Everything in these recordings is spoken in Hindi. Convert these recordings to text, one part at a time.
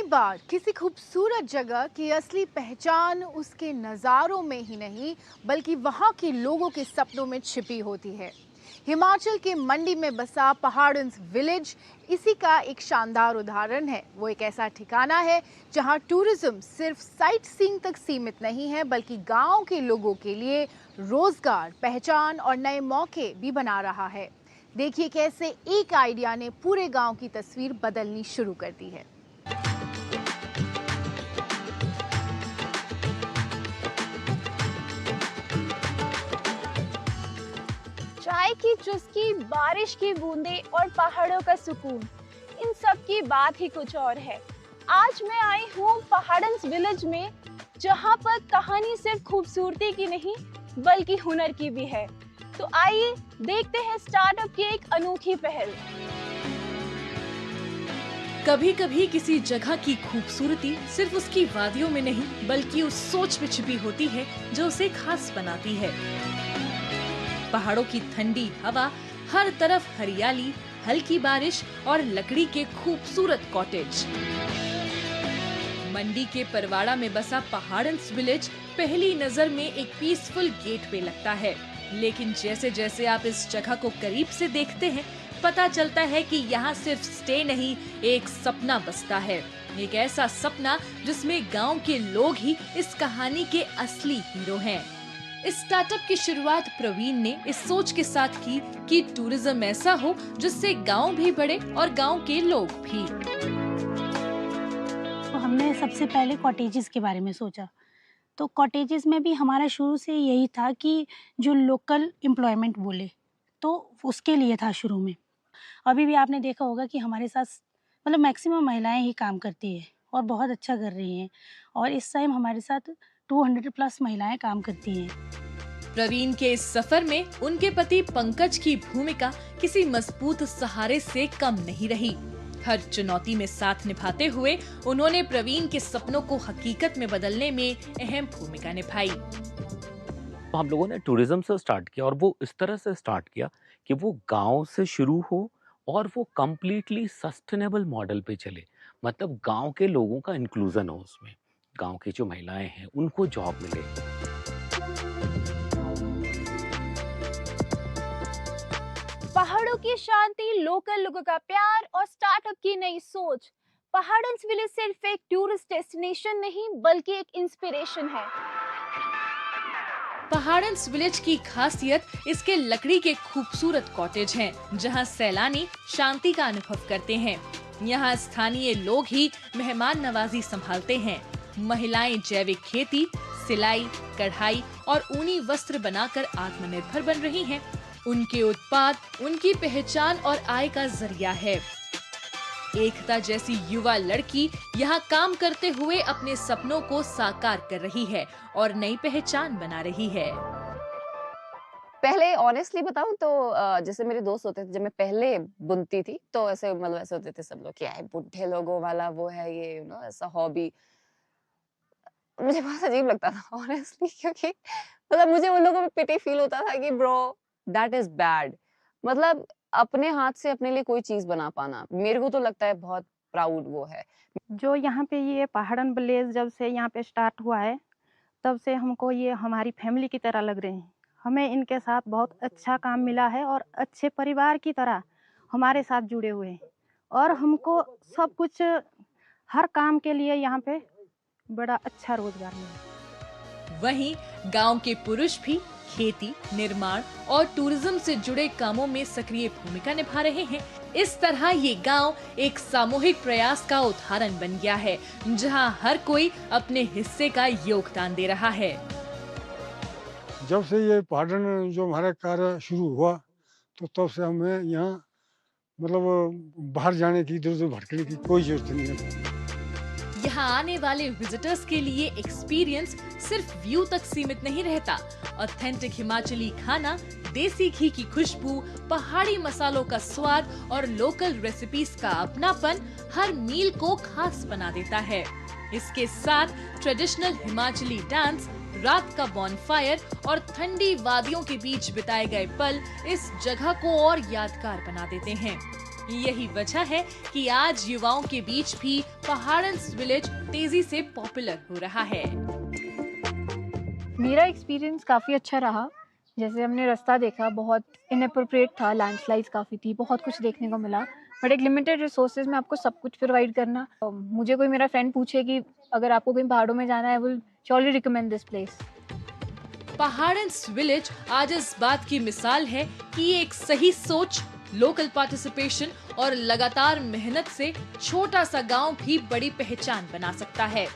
बार किसी खूबसूरत जगह की असली पहचान उसके नज़ारों में ही नहीं बल्कि वहाँ के लोगों के सपनों में छिपी होती है। हिमाचल के मंडी में बसा पहाड़न्स विलेज इसी का एक शानदार उदाहरण है। वो एक ऐसा ठिकाना है जहाँ टूरिज्म सिर्फ साइट सीइंग तक सीमित नहीं है बल्कि गांव के लोगों के लिए रोजगार, पहचान और नए मौके भी बना रहा है। देखिए कैसे एक आइडिया ने पूरे गांव की तस्वीर बदलनी शुरू कर दी है। चाय की चुस्की, बारिश की बूंदें और पहाड़ों का सुकून, इन सब की बात ही कुछ और है। आज मैं आई हूँ पहाड़न्स विलेज में, जहाँ पर कहानी सिर्फ खूबसूरती की नहीं बल्कि हुनर की भी है। तो आइए देखते हैं स्टार्टअप की एक अनोखी पहल। कभी कभी किसी जगह की खूबसूरती सिर्फ उसकी वादियों में नहीं बल्कि उस सोच में छिपी होती है जो उसे खास बनाती है। पहाड़ों की ठंडी हवा, हर तरफ हरियाली, हल्की बारिश और लकड़ी के खूबसूरत कॉटेज। मंडी के परवाड़ा में बसा पहाड़न्स विलेज पहली नजर में एक पीसफुल गेट पे लगता है, लेकिन जैसे जैसे आप इस जगह को करीब से देखते हैं पता चलता है कि यहाँ सिर्फ स्टे नहीं, एक सपना बसता है। एक ऐसा सपना जिसमें गांव के लोग ही इस कहानी के असली हीरो हैं। इस स्टार्टअप की शुरुआत प्रवीण ने इस सोच के साथ की कि टूरिज्म ऐसा हो जिससे गांव भी बढ़े और गांव के लोग भी। तो हमने सबसे पहले कॉटेजेस के बारे में सोचा। तो कॉटेजेस में भी हमारा शुरू से यही था कि जो लोकल एम्प्लॉयमेंट बोले, तो उसके लिए था शुरू में। अभी भी आपने देखा होगा कि हमारे साथ मतलब मैक्सिमम महिलाएं ही काम करती है और बहुत अच्छा कर रही हैं, और इस टाइम हमारे साथ 200 प्लस महिलाएं काम करती हैं। प्रवीण के इस सफर में उनके पति पंकज की भूमिका किसी मजबूत सहारे से कम नहीं रही। हर चुनौती में साथ निभाते हुए उन्होंने प्रवीण के सपनों को हकीकत में बदलने में अहम भूमिका निभाई। तो हम लोगों ने टूरिज्म से स्टार्ट किया और वो इस तरह से स्टार्ट किया कि वो गांव से शुरू हो और वो कम्प्लीटली सस्टेनेबल मॉडल पे चले। मतलब गांव के लोगों का इंक्लूजन हो उसमें, गांव की जो महिलाएं हैं उनको जॉब मिले। पहाड़ों की शांति, लोकल लोगों का प्यार और स्टार्टअप की नई सोच। पहाड़न्स विलेज सिर्फ एक टूरिस्ट डेस्टिनेशन नहीं बल्कि एक इंस्पिरेशन है। पहाड़न्स विलेज की खासियत इसके लकड़ी के खूबसूरत कॉटेज हैं, जहां सैलानी शांति का अनुभव करते हैं। यहाँ स्थानीय लोग ही मेहमान नवाजी संभालते हैं। महिलाएं जैविक खेती, सिलाई, कढ़ाई और ऊनी वस्त्र बनाकर आत्मनिर्भर बन रही हैं। उनके उत्पाद उनकी पहचान और आय का जरिया है। एकता जैसी युवा लड़की यहाँ काम करते हुए अपने सपनों को साकार कर रही है और नई पहचान बना रही है। पहले ऑनेस्टली बताऊं तो जैसे मेरे दोस्त होते थे, जब मैं पहले बुनती थी तो ऐसे मतलब ऐसे होते थे सब लोग, क्या है बुढ़े लोगों वाला वो है ये, ऐसा हॉबी। मुझे बहुत अजीब लगता था ऑनेस्टली, क्योंकि मतलब मुझे उन लोगों पे पिटी फील होता था कि ब्रो दैट इज बैड। मतलब अपने हाथ से अपने लिए कोई चीज बना पाना, मेरे को तो लगता है बहुत प्राउड वो है। जो यहाँ पे ये पहाड़न विलेज जब से यहाँ पे स्टार्ट हुआ है तब से हमको ये हमारी फैमिली की तरह लग रहे हैं। हमें इनके साथ बहुत अच्छा काम मिला है और अच्छे परिवार की तरह हमारे साथ जुड़े हुए हैं, और हमको सब कुछ हर काम के लिए यहाँ पे बड़ा अच्छा रोजगार मिला। वहीं गांव के पुरुष भी खेती, निर्माण और टूरिज्म से जुड़े कामों में सक्रिय भूमिका निभा रहे हैं। इस तरह ये गांव एक सामूहिक प्रयास का उदाहरण बन गया है, जहां हर कोई अपने हिस्से का योगदान दे रहा है। जब से ये पहाड़न जो हमारा कार्य शुरू हुआ तो तब से हमें यहाँ मतलब बाहर जाने की, इधर उधर भटकने की कोई जरूरत नहीं है। यहाँ आने वाले विजिटर्स के लिए एक्सपीरियंस सिर्फ व्यू तक सीमित नहीं रहता। ऑथेंटिक हिमाचली खाना, देसी घी की खुशबू, पहाड़ी मसालों का स्वाद और लोकल रेसिपीज का अपनापन हर मील को खास बना देता है। इसके साथ ट्रेडिशनल हिमाचली डांस, रात का बॉनफायर और ठंडी वादियों के बीच बिताए गए पल इस जगह को और यादगार बना देते हैं। यही वजह है कि आज युवाओं के बीच भी पहाड़न्स विलेज तेजी से पॉपुलर हो रहा है। मेरा एक्सपीरियंस काफ़ी अच्छा रहा। जैसे हमने रास्ता देखा, बहुत इनअप्रोप्रिएट था, लैंडस्लाइड्स काफ़ी थी, बहुत कुछ देखने को मिला। बट एक लिमिटेड रिसोर्सेज में आपको सब कुछ प्रोवाइड करना, मुझे कोई मेरा फ्रेंड पूछे कि अगर आपको कहीं पहाड़ों में जाना है, will surely recommend this place. पहाड़न्स विलेज आज इस बात की मिसाल है कि एक सही सोच, लोकल पार्टिसिपेशन और लगातार मेहनत से छोटा सा गांव भी बड़ी पहचान बना सकता है।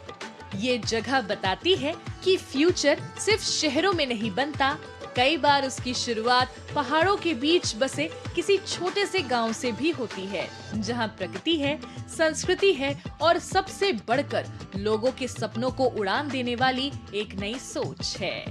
ये जगह बताती है कि फ्यूचर सिर्फ शहरों में नहीं बनता, कई बार उसकी शुरुआत पहाड़ों के बीच बसे किसी छोटे से गांव से भी होती है, जहां प्रकृति है, संस्कृति है और सबसे बढ़कर लोगों के सपनों को उड़ान देने वाली एक नई सोच है।